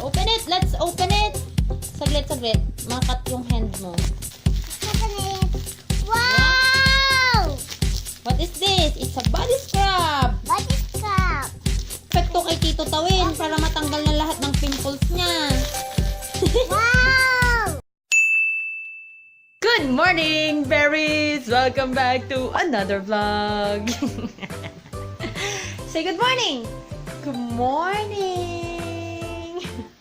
Open it! Let's open it! Saglit, saglit. Makat yung hand mo. Wow! What is this? It's a body scrub! Body scrub. Perfecto kay Tito Tawin para matanggal na lahat ng pimples niya. Wow! Good morning, berries! Welcome back to another vlog. Say good morning! Good morning!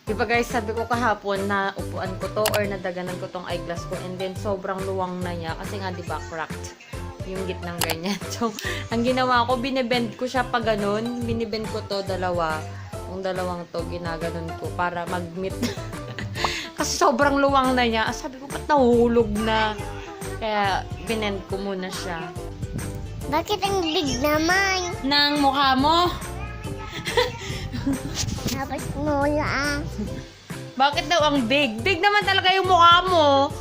Diba guys, sabi ko kahapon na upuan ko to or nadaganan ko tong eyeglass ko and then sobrang luwang na niya kasi nga diba cracked yung gitnang ganyan. So, ang ginawa ko, binibend ko siya pa ganun. Binibend ko to dalawa. Yung dalawang to, ginaganon ko para mag-meet. Kasi sobrang luwang na niya. Sabi ko, ba't nahuhulog na? Kaya, binend ko muna siya. Bakit ang big naman? Nang mukha mo? Tapos mula. Bakit daw ang big? Big naman talaga yung mukha mo.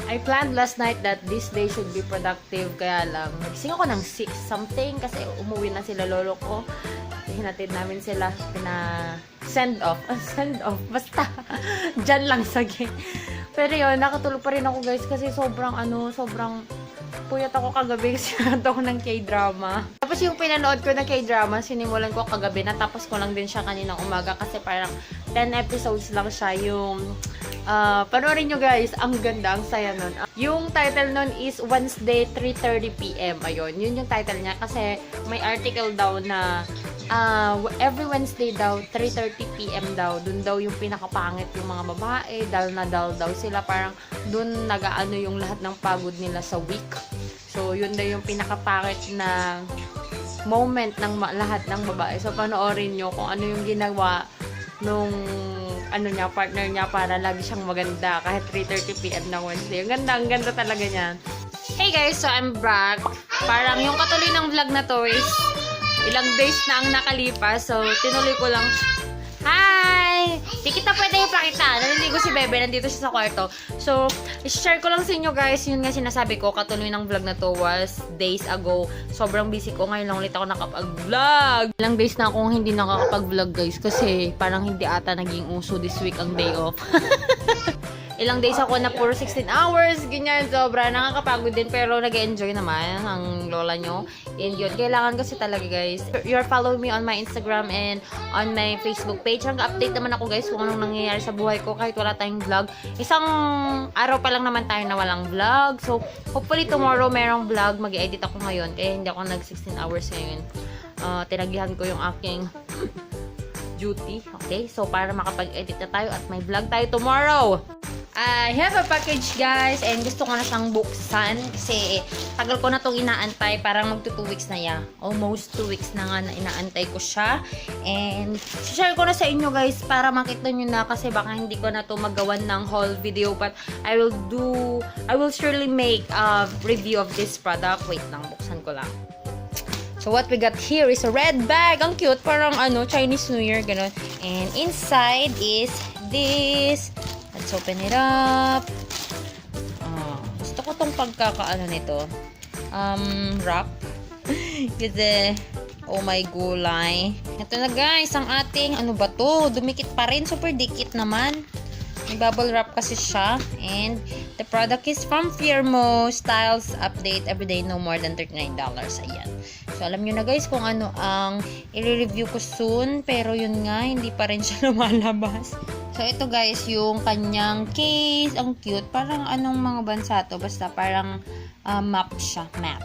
I planned last night that this day should be productive. Kaya lang, nagising ako ng 6 something kasi umuwi na sila lolo ko. Hinatid namin sila. Send off. Send off. Basta. Diyan lang sa gate. Pero yun, nakatulog pa rin ako guys kasi sobrang puyat ako kagabi kasi nanood ako ng K-drama. Tapos yung pinanood ko ng K-drama, sinimulan ko kagabi, natapos ko lang din siya kaninang umaga kasi parang 10 episodes lang siya. Yung panoorin nyo guys, ang ganda, ang saya nun. Yung title nun is Wednesday 3:30 PM. Ayun, yun yung title niya kasi may article daw na every Wednesday daw 3:30 PM daw, dun daw yung pinakapangit yung mga babae, dal na dal daw sila, parang dun nagaano yung lahat ng pagod nila sa week. So yun daw yung pinakapangit na moment ng lahat ng babae. So panoorin nyo kung ano yung ginawa nung partner niya para lagi siyang maganda kahit 3:30 PM ng Wednesday. Ang ganda talaga niya. Hey guys, so I'm back. Parang yung katuloy ng vlog na to is ilang days na ang nakalipas. So, tinuloy ko lang. Hi! Di kita pwede ipakita. Naliligo si Bebe. Nandito siya sa kwarto. So, share ko lang sa inyo guys. Yun nga sinasabi ko. Katuloy ng vlog na to was days ago. Sobrang busy ko. Ngayon lang ulit ako nakapag-vlog. Ilang days na akong hindi nakakapag-vlog guys. Kasi parang hindi ata naging uso this week ang day off. Ilang days ako na puro 16 hours, ganyan, sobra, nakakapagod din, pero nag-enjoy naman ang lola nyo. And yun, kailangan kasi talaga guys. You're following me on my Instagram and on my Facebook page. Hanggang-update naman ako guys kung anong nangyayari sa buhay ko kahit wala tayong vlog. Isang araw pa lang naman tayo na walang vlog. So, hopefully tomorrow merong vlog. Mag-edit ako ngayon, kaya hindi ako nag-16 hours ngayon. Tinagihan ko yung aking duty. Okay, so para makapag-edit na tayo at may vlog tayo tomorrow. I have a package guys and gusto ko na siyang buksan kasi tagal ko na itong inaantay, parang magto 2 weeks na yan. Almost 2 weeks na nga na inaantay ko siya and share ko na sa inyo guys para makita nyo na kasi baka hindi ko na to magawan ng haul video but I will surely make a review of this product. Wait lang, buksan ko lang. So what we got here is a red bag. Ang cute, parang Chinese New Year ganun. And inside is this. Let's open it up. Gusto ko tong pagkakaano nito. Wrap. Kasi, oh my gulay. Ito na guys, ang ating, ano ba to? Dumikit pa rin. Super dikit naman. May bubble wrap kasi siya. And, the product is from Firmo. Styles Update Everyday No More Than $39. Ayan. So, alam nyo na guys kung ano ang i-review ko soon. Pero yun nga, hindi pa rin siya lumalabas. So, ito guys, yung kanyang case. Ang cute. Parang anong mga bansa to. Basta parang map siya. Map.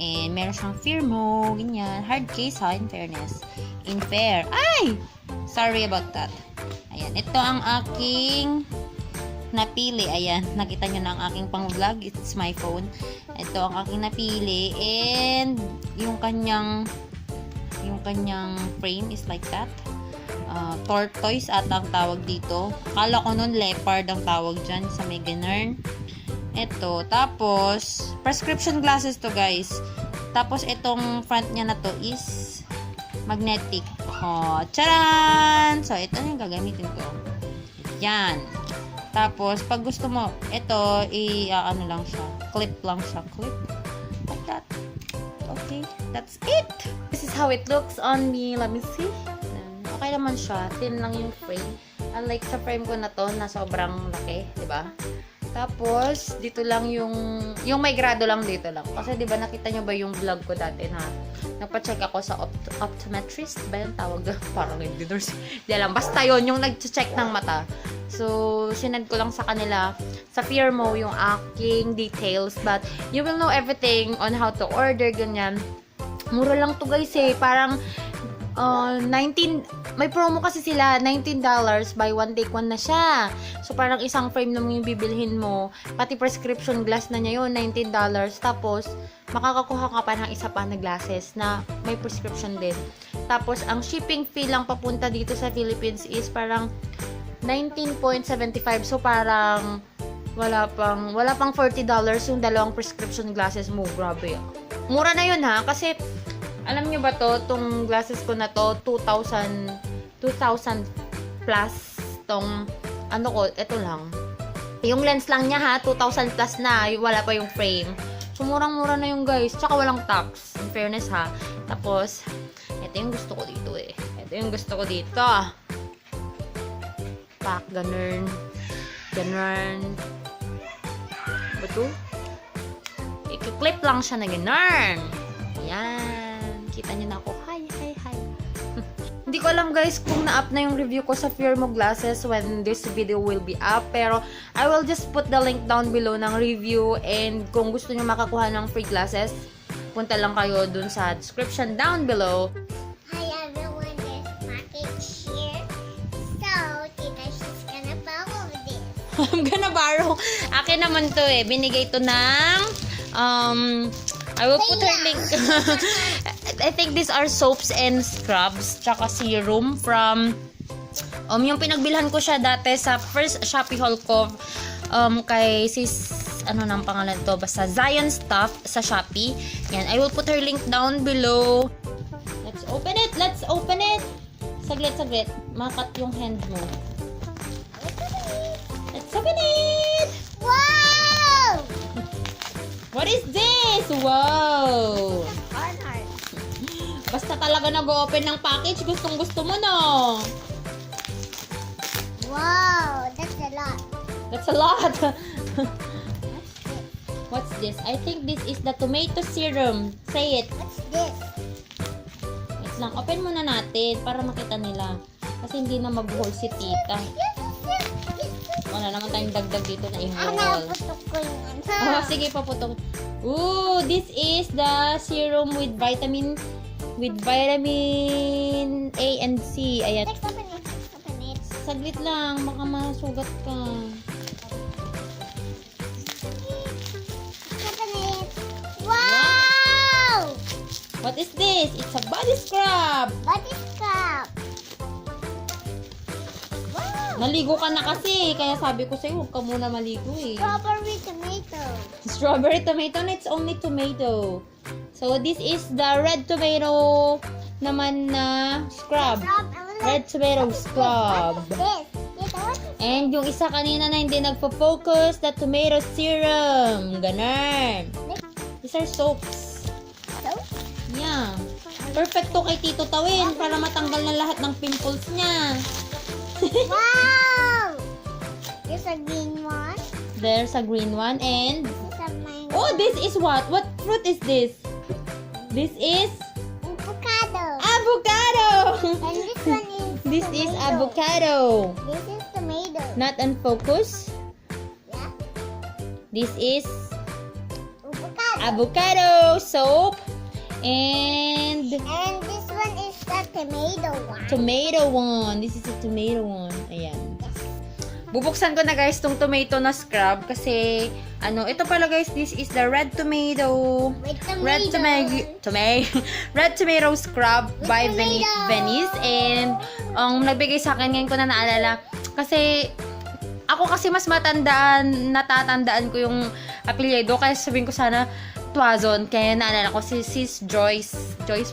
And meron siyang Firmo. Ganyan. Hard case ha, in fairness. In fair. Ay! Sorry about that. Ayan. Ito ang aking napili. Ayan. Nakita nyo na ang aking pang-vlog. It's my phone. Ito ang aking napili. And yung kanyang frame is like that. Tortoise ata ang tawag dito. Akala ko nun leopard ang tawag dyan sa may ganun. Ito. Tapos, prescription glasses to guys. Tapos, itong front niya na to is magnetic. Charan! So, ito yung gagamitin ko. Yan. Tapos, pag gusto mo, ito, ano lang siya. Clip lang siya. Clip. Like that. Okay. That's it. This is how it looks on me. Let me see. okay naman siya. Thin lang yung frame. Unlike sa frame ko na to, na sobrang laki, di ba? Tapos, dito lang yung may grado lang dito lang. Kasi di ba nakita nyo ba yung vlog ko dati na nagpa-check ako sa optometrist ba yung tawag doon? Parang hindi nurse. Di alam. Basta yun, yung nag-check ng mata. So, sinend ko lang sa kanila sa Firmo yung aking details. But, you will know everything on how to order, ganyan. Mura lang to guys eh. Parang, 19, may promo kasi sila, $19, buy one take one na siya. So, parang isang frame lang yung bibilhin mo. Pati prescription glass na niya yun, $19. Tapos, makakakuha ka pa ng isa pa na glasses na may prescription din. Tapos, ang shipping fee lang papunta dito sa Philippines is parang $19.75. So, parang wala pang $40 yung dalawang prescription glasses mo. Grabe. Mura na yun ha, kasi alam nyo ba to, tong glasses ko na to, 2,000 plus tong, ano ko, ito lang. Yung lens lang niya ha, 2,000 plus na, wala pa yung frame. So, murang-mura na yung guys. Tsaka walang tax, in fairness ha. Tapos, ito yung gusto ko dito eh. Ito yung gusto ko dito. Pak, ganun. Ganun. Ba to? I-clip lang siya na ganun. Yan. Kita niyo na ako. Hi. Hindi ko alam guys kung na-up na yung review ko sa Firmo glasses when this video will be up. Pero I will just put the link down below ng review. And kung gusto niyo makakuha ng free glasses, punta lang kayo dun sa description down below. Hi everyone, there's package here. So, Tita, she's gonna borrow this. I'm gonna borrow. Akin naman to eh. Binigay to ng I will put her link. I think these are soaps and scrubs tsaka serum from yung pinagbilhan ko siya dati sa first Shopee haul ko kay sis ano nang pangalan to, basta Zion Stuff sa Shopee. Yan, I will put her link down below. Let's open it. Saglit. Makat yung hand mo. Let's open it. Wow! What is this? Wow! Heart. Basta talaga nag-open ng package, gustong-gusto mo, no? Wow, that's a lot. That's a lot. What's this? I think this is the tomato serum. Say it. What's this? Wait lang. Open muna natin para makita nila. Kasi hindi na mag-haul si tita. Wala naman tayong dagdag dito na i-haul. Putok ko yung ano. Oh, sige, paputok. Ooh, this is the serum with vitamin A and C. Ayan. Let's open it. Saglit lang, baka masugat ka. Open it. Wow! What is this? It's a body scrub. Body scrub. Wow! Naligo ka na kasi, kaya sabi ko sa'yo, huwag ka muna maligo eh. Strawberry tomato. Strawberry tomato, and it's only tomato. So, this is the red tomato naman na scrub. Red tomato scrub. What's this? Tita, what is And yung isa kanina na hindi nagpo-focus, the tomato serum. Ganon. These are soaps. soap? Yeah. Perfect to kay Tito Tawin para matanggal na lahat ng pimples niya. Wow! There's a green one. There's a green one and... There's a mango. Oh, this is what? What fruit is this? This is... Avocado. Avocado! And this one is This is tomato. avocado. This is tomato. Not on focus. Yeah. This is Avocado. avocado soap. And And this one is the tomato one. tomato one. This is a tomato one. Ayan. Bubuksan ko na guys tong tomato na scrub kasi ito pala guys, this is the red tomato. With Red tomato. Red tomato scrub by tomato. Venice. And nagbigay sa akin, ngayon ko na naalala kasi ako kasi mas natatandaan ko yung apelyido kaya sabihin ko sana Tuazon, kaya naalala ko si Sis Joyce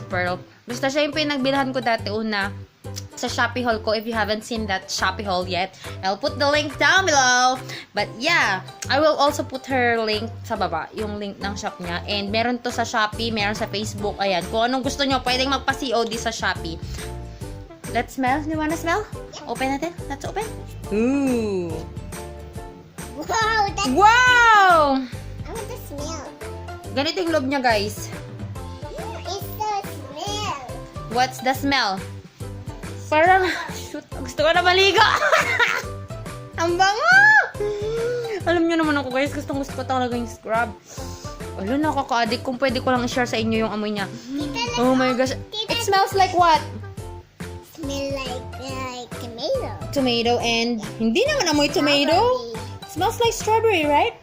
Pearl. Basta siya yung pinagbilhan ko dati una sa Shopee haul ko. If you haven't seen that Shopee haul yet, I'll put the link down below. But yeah, I will also put her link sa baba, yung link ng shop niya. And meron to sa Shopee, meron sa Facebook. Ayan, kung anong gusto nyo, pwedeng magpa-COD sa Shopee. Let's smell. Do you wanna smell? Open natin. Let's open. Ooh. Wow, that's Wow! I want to smell. Ganito yung loob niya, guys. It's the smell. What's the smell? Parang, shoot, gusto ko na maligo. Ang bango! Alam niyo naman ako, guys, gusto ko talaga yung scrub. Wala, nakaka-addict. Kung pwede ko lang i-share sa inyo yung amoy niya. Tita, Oh my gosh. It smells like what? smell like tomato. Tomato and... Hindi naman amoy tomato. Smells like strawberry, right?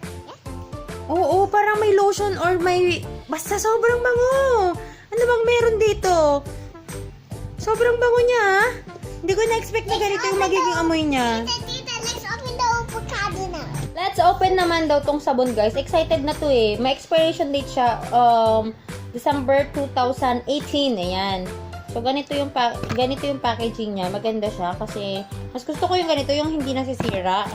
Oo, parang may lotion or may... Basta sobrang bango. Ano bang meron dito? Sobrang bango niya, ha? Hindi ko na-expect na ganito yung magiging amoy niya. Tita, let's open the avocado now. Let's open naman daw tong sabon, guys. Excited na to eh. May expiration date siya, December 2018. Ayan. So, ganito yung packaging niya. Maganda siya kasi mas gusto ko yung ganito, yung hindi nasisira.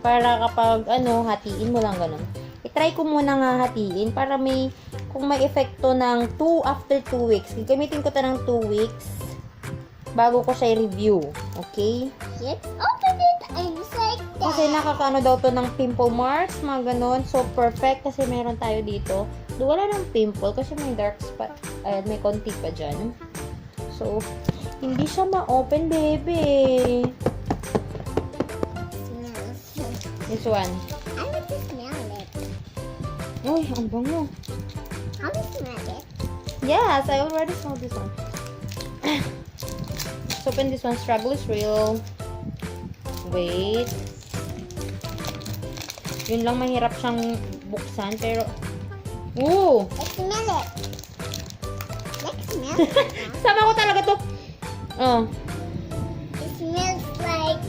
Para kapag, hatiin mo lang ganun. I-try ko muna nga hatiin para kung may epekto ng after 2 weeks. Gagamitin ko to ng 2 weeks bago ko siya i-review. Okay? Let's open it and it's like that. Kasi nakakaano daw to ng pimple marks, mga ganon. So, perfect kasi meron tayo dito. Wala ng pimple kasi may dark spot. Ayan, may konti pa dyan. So, hindi siya ma-open, baby. Smells. This one. I want to smell it. Uy, ang bango. I want to smell it. Yes, I already smelled this one. Let's open this one. Struggle is real. Wait. Yun lang, mahirap siyang buksan, pero... Ooh! Let's smell it. Let's smell it. Sama ko talaga to. Oh. It smells like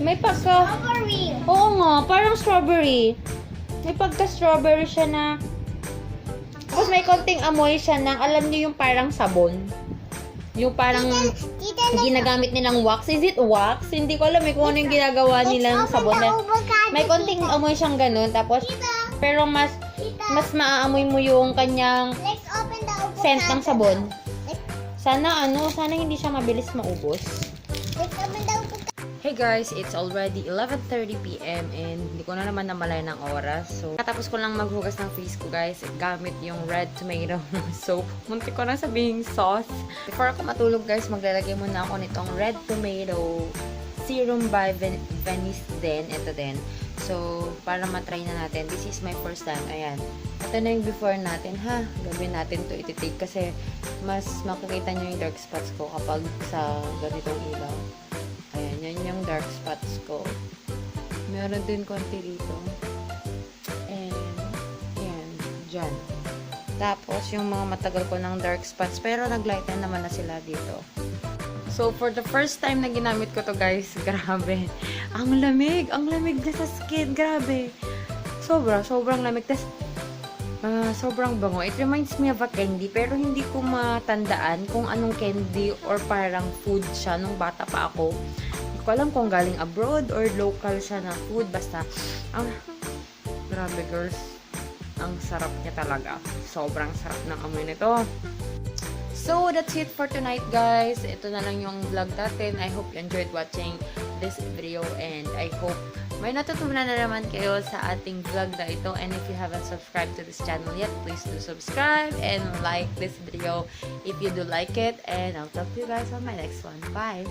May pagka... strawberry. Oo nga, parang strawberry. May pagka-strawberry siya na... Tapos may konting amoy siya na, alam niyo yung parang sabon. Yung parang Tita, let's ginagamit nilang wax. Is it wax? Hindi ko alam kung ano yung ginagawa nilang open sabon. the avocado. May konting amoy siyang ganun. Tapos, Tita, pero mas maaamoy mo yung kanyang let's open the avocado. scent ng sabon. Let's Sana hindi siya mabilis maubos. open the avocado. Hey guys, it's already 11:30 PM and hindi ko na naman namalay ng oras. So, katapos ko lang maghugas ng face ko, guys, gamit yung red tomato soap. Muntik ko na sabihin sauce. Before ako matulog, guys, maglalagay muna ako nitong red tomato serum by Venice din. Ito din. So, para matry na natin. This is my first time. Ayan. Ito na yung before natin, ha? Gawin natin to iti-take kasi mas makikita nyo yung dark spots ko kapag sa ganitong ilaw. Ayan, yan yung dark spots ko. Meron din konti dito. And, ayan, dyan. Tapos, yung mga matagal ko ng dark spots, pero nag-lighten naman na sila dito. So, for the first time na ginamit ko to, guys, grabe. Ang lamig na sa skin, grabe. Sobrang lamig. Tapos, sobrang bango. It reminds me of a candy, pero hindi ko matandaan kung anong candy or parang food siya nung bata pa ako. Hindi ko alam kung galing abroad or local siya na food. Basta, grabe girls. Ang sarap niya talaga. Sobrang sarap ng amoy nito. So, that's it for tonight, guys. Ito na lang yung vlog natin. I hope you enjoyed watching this video and I hope may natutunan na naman kayo sa ating vlog na ito. And if you haven't subscribed to this channel yet, please do subscribe and like this video if you do like it. And I'll talk to you guys on my next one. Bye!